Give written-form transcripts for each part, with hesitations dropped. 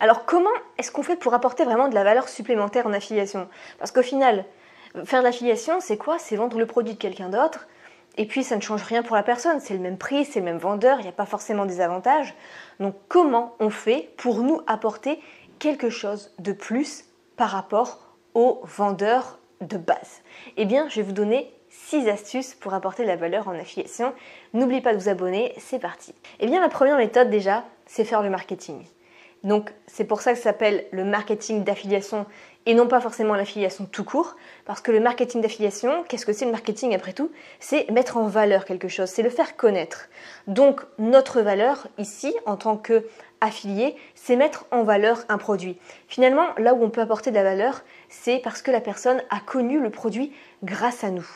Alors comment est-ce qu'on fait pour apporter vraiment de la valeur supplémentaire en affiliation? Parce qu'au final, faire de l'affiliation, c'est quoi? C'est vendre le produit de quelqu'un d'autre, et puis ça ne change rien pour la personne, c'est le même prix, c'est le même vendeur, il n'y a pas forcément des avantages. Donc comment on fait pour nous apporter quelque chose de plus par rapport aux vendeurs de base? Eh bien, je vais vous donner 6 astuces pour apporter de la valeur en affiliation. N'oubliez pas de vous abonner, c'est parti. Eh bien, la première méthode déjà, c'est faire le marketing. Donc c'est pour ça que ça s'appelle le marketing d'affiliation et non pas forcément l'affiliation tout court, parce que le marketing d'affiliation, qu'est-ce que c'est le marketing après tout? C'est mettre en valeur quelque chose, c'est le faire connaître. Donc notre valeur ici, en tant qu'affilié, c'est mettre en valeur un produit. Finalement, là où on peut apporter de la valeur, c'est parce que la personne a connu le produit grâce à nous.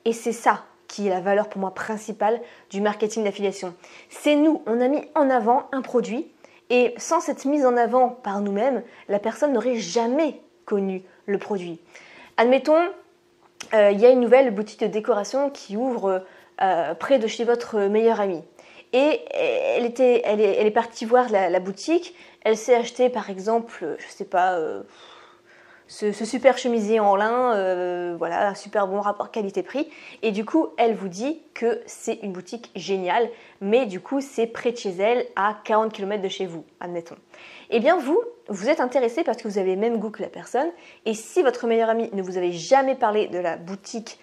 Et c'est ça qui est la valeur pour moi principale du marketing d'affiliation. C'est nous, on a mis en avant un produit, et sans cette mise en avant par nous-mêmes, la personne n'aurait jamais connu le produit. Admettons, il y a une nouvelle boutique de décoration qui ouvre près de chez votre meilleure amie. Et elle est partie voir la boutique, elle s'est acheté par exemple, je sais pas, ce super chemisier en lin, voilà, un super bon rapport qualité-prix. Et du coup, elle vous dit que c'est une boutique géniale, mais du coup, c'est près de chez elle, à 40 km de chez vous, admettons. Eh bien, vous êtes intéressé parce que vous avez le même goût que la personne. Et si votre meilleure amie ne vous avait jamais parlé de la boutique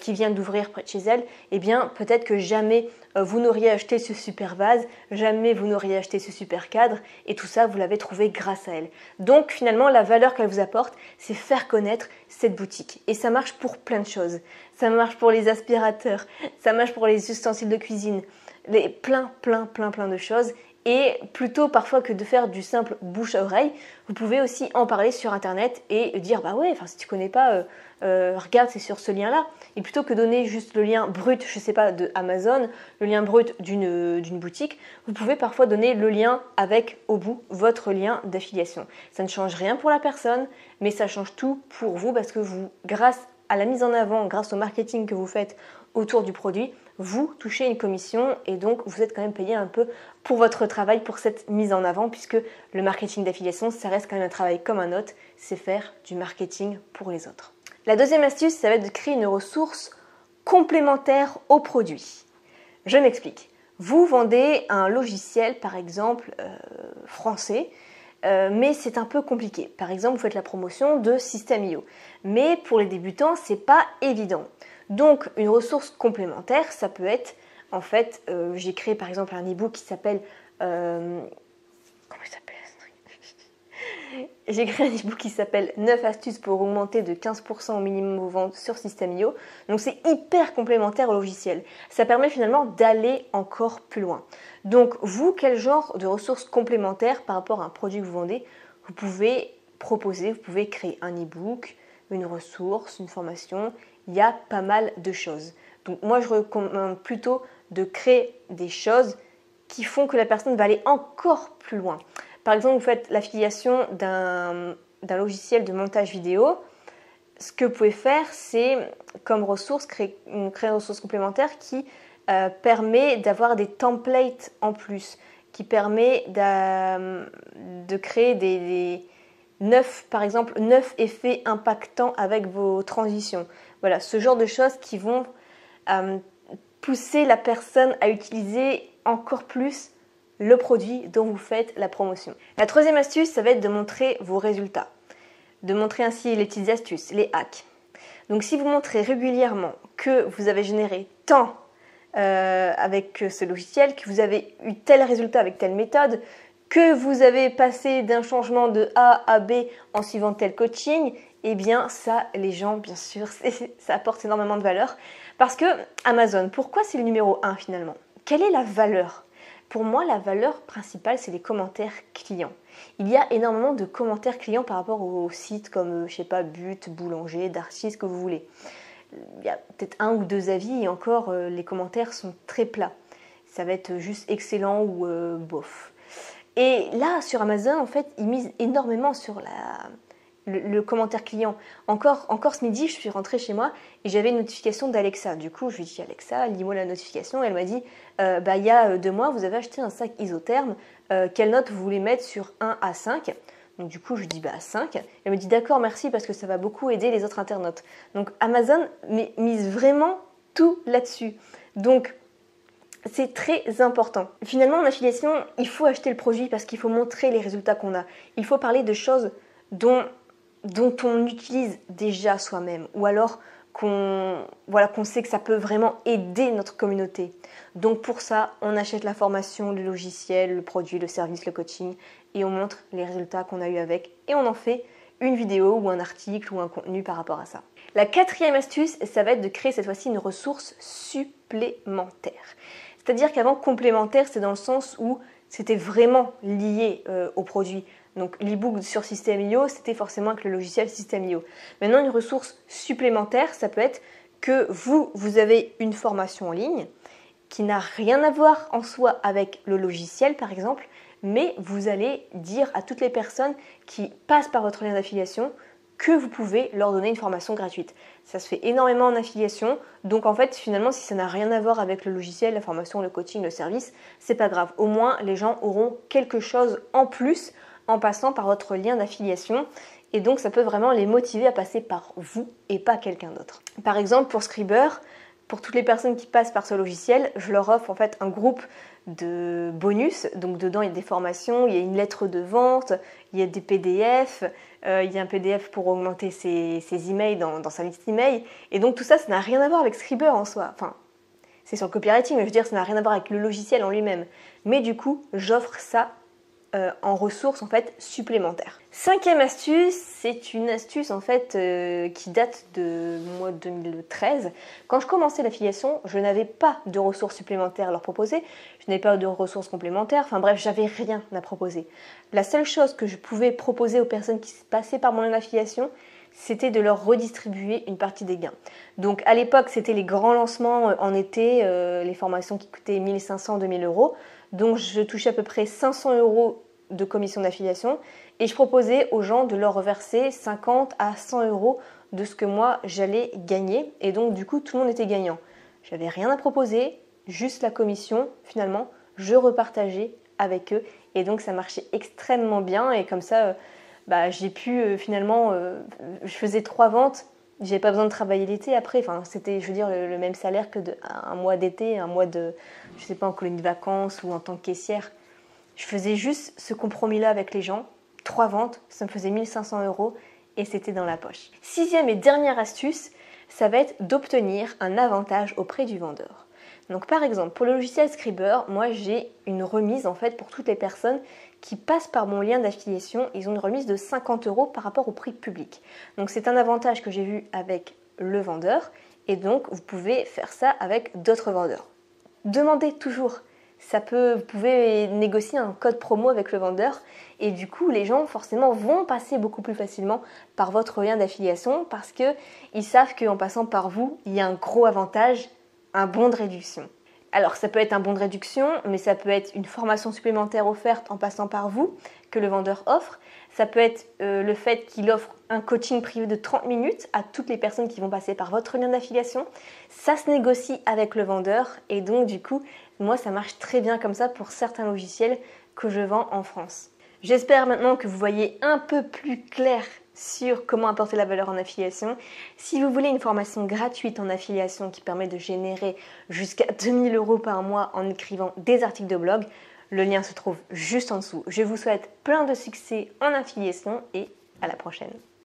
qui vient d'ouvrir près de chez elle, eh bien, peut-être que jamais vous n'auriez acheté ce super vase, jamais vous n'auriez acheté ce super cadre, et tout ça, vous l'avez trouvé grâce à elle. Donc, finalement, la valeur qu'elle vous apporte, c'est faire connaître cette boutique. Et ça marche pour plein de choses. Ça marche pour les aspirateurs, ça marche pour les ustensiles de cuisine, plein de choses. Et plutôt parfois que de faire du simple bouche à oreille, vous pouvez aussi en parler sur internet et dire bah ouais, enfin si tu connais pas, regarde c'est sur ce lien-là. Et plutôt que donner juste le lien brut, je sais pas, de Amazon, le lien brut d'une boutique, vous pouvez parfois donner le lien avec au bout votre lien d'affiliation. Ça ne change rien pour la personne, mais ça change tout pour vous parce que vous, grâce à la mise en avant, grâce au marketing que vous faites autour du produit, vous touchez une commission et donc vous êtes quand même payé un peu pour votre travail, pour cette mise en avant, puisque le marketing d'affiliation, ça reste quand même un travail comme un autre, c'est faire du marketing pour les autres. La deuxième astuce, ça va être de créer une ressource complémentaire au produit. Je m'explique. Vous vendez un logiciel, par exemple, français, mais c'est un peu compliqué. Par exemple, vous faites la promotion de System.io. Mais pour les débutants, c'est pas évident. Donc, une ressource complémentaire, ça peut être, en fait, j'ai créé par exemple un e-book qui s'appelle... comment il s'appelle? J'ai créé un e-book qui s'appelle 9 astuces pour augmenter de 15% au minimum vos ventes sur System.io. Donc, c'est hyper complémentaire au logiciel. Ça permet finalement d'aller encore plus loin. Donc, vous, quel genre de ressources complémentaires par rapport à un produit que vous vendez, vous pouvez proposer, vous pouvez créer un e-book, une ressource, une formation. Il y a pas mal de choses. Donc moi, je recommande plutôt de créer des choses qui font que la personne va aller encore plus loin. Par exemple, vous faites l'affiliation d'un logiciel de montage vidéo. Ce que vous pouvez faire, c'est comme ressource, créer une ressource complémentaire qui permet d'avoir des templates en plus, qui permet de créer par exemple, 9 effets impactants avec vos transitions. Voilà, ce genre de choses qui vont pousser la personne à utiliser encore plus le produit dont vous faites la promotion. La troisième astuce, ça va être de montrer vos résultats. De montrer ainsi les petites astuces, les hacks. Donc si vous montrez régulièrement que vous avez généré tant avec ce logiciel, que vous avez eu tel résultat avec telle méthode, que vous avez passé d'un changement de A à B en suivant tel coaching, eh bien ça, les gens, bien sûr, ça apporte énormément de valeur. Parce que Amazon, pourquoi c'est le numéro 1 finalement? Quelle est la valeur? Pour moi, la valeur principale, c'est les commentaires clients. Il y a énormément de commentaires clients par rapport aux sites comme, je sais pas, But, Boulanger, Darty, ce que vous voulez. Il y a peut-être 1 ou 2 avis et encore, les commentaires sont très plats. Ça va être juste excellent ou bof. Et là, sur Amazon, en fait, ils misent énormément sur le commentaire client. Encore ce midi, je suis rentrée chez moi et j'avais une notification d'Alexa. Du coup, je lui ai dit Alexa, lis-moi la notification. Elle m'a dit il y a 2 mois, vous avez acheté un sac isotherme. Quelle note vous voulez mettre sur 1 à 5 ? Donc du coup, je lui dis 5. Elle me dit d'accord, merci parce que ça va beaucoup aider les autres internautes. Donc Amazon mise vraiment tout là-dessus. Donc c'est très important. Finalement, en affiliation, il faut acheter le produit parce qu'il faut montrer les résultats qu'on a. Il faut parler de choses dont on utilise déjà soi-même ou alors qu'on sait que ça peut vraiment aider notre communauté. Donc pour ça, on achète la formation, le logiciel, le produit, le service, le coaching et on montre les résultats qu'on a eu avec et on en fait une vidéo ou un article ou un contenu par rapport à ça. La 4e astuce, ça va être de créer cette fois-ci une ressource supplémentaire. C'est-à-dire qu'avant, complémentaire, c'est dans le sens où c'était vraiment lié au produit. Donc l'e-book sur System.io, c'était forcément avec le logiciel System.io. Maintenant, une ressource supplémentaire, ça peut être que vous avez une formation en ligne qui n'a rien à voir en soi avec le logiciel, par exemple, mais vous allez dire à toutes les personnes qui passent par votre lien d'affiliation que vous pouvez leur donner une formation gratuite. Ça se fait énormément en affiliation, donc en fait, finalement, si ça n'a rien à voir avec le logiciel, la formation, le coaching, le service, c'est pas grave. Au moins, les gens auront quelque chose en plus en passant par votre lien d'affiliation. Et donc, ça peut vraiment les motiver à passer par vous et pas quelqu'un d'autre. Par exemple, pour Scriber, pour toutes les personnes qui passent par ce logiciel, je leur offre en fait un groupe de bonus. Donc dedans, il y a des formations, il y a une lettre de vente, il y a des PDF, il y a un PDF pour augmenter ses emails dans sa liste email. Et donc tout ça, ça n'a rien à voir avec Scriber en soi. Enfin, c'est sur le copywriting, mais je veux dire, ça n'a rien à voir avec le logiciel en lui-même. Mais du coup, j'offre ça en ressources en fait supplémentaires. 5e astuce, c'est une astuce en fait qui date de mois 2013. Quand je commençais l'affiliation, je n'avais pas de ressources supplémentaires à leur proposer, je n'avais pas de ressources complémentaires, enfin bref, j'avais rien à proposer. La seule chose que je pouvais proposer aux personnes qui passaient par mon lien d'affiliation, c'était de leur redistribuer une partie des gains. Donc à l'époque, c'était les grands lancements en été, les formations qui coûtaient 1500-2000 euros. Donc je touchais à peu près 500 euros de commission d'affiliation et je proposais aux gens de leur reverser 50 à 100 euros de ce que moi j'allais gagner. Et donc du coup, tout le monde était gagnant. J'avais rien à proposer, juste la commission. Finalement, je repartageais avec eux et donc ça marchait extrêmement bien. Et comme ça, j'ai pu finalement, je faisais 3 ventes. J'avais pas besoin de travailler l'été après. Enfin, c'était, je veux dire, le même salaire que un mois d'été, un mois de, je sais pas, en colonie de vacances ou en tant que caissière. Je faisais juste ce compromis-là avec les gens. 3 ventes, ça me faisait 1500 euros et c'était dans la poche. 6e et dernière astuce, ça va être d'obtenir un avantage auprès du vendeur. Donc par exemple, pour le logiciel Scriber, moi j'ai une remise en fait pour toutes les personnes qui passent par mon lien d'affiliation. Ils ont une remise de 50 euros par rapport au prix public. Donc c'est un avantage que j'ai vu avec le vendeur et donc vous pouvez faire ça avec d'autres vendeurs. Demandez toujours. Vous pouvez négocier un code promo avec le vendeur et du coup les gens forcément vont passer beaucoup plus facilement par votre lien d'affiliation parce qu'ils savent qu'en passant par vous, il y a un gros avantage, un bon de réduction. Alors ça peut être un bon de réduction, mais ça peut être une formation supplémentaire offerte en passant par vous que le vendeur offre. Ça peut être le fait qu'il offre un coaching privé de 30 minutes à toutes les personnes qui vont passer par votre lien d'affiliation. Ça se négocie avec le vendeur et donc du coup, moi ça marche très bien comme ça pour certains logiciels que je vends en France. J'espère maintenant que vous voyez un peu plus clair sur comment apporter la valeur en affiliation. Si vous voulez une formation gratuite en affiliation qui permet de générer jusqu'à 2000 euros par mois en écrivant des articles de blog, le lien se trouve juste en dessous. Je vous souhaite plein de succès en affiliation et à la prochaine.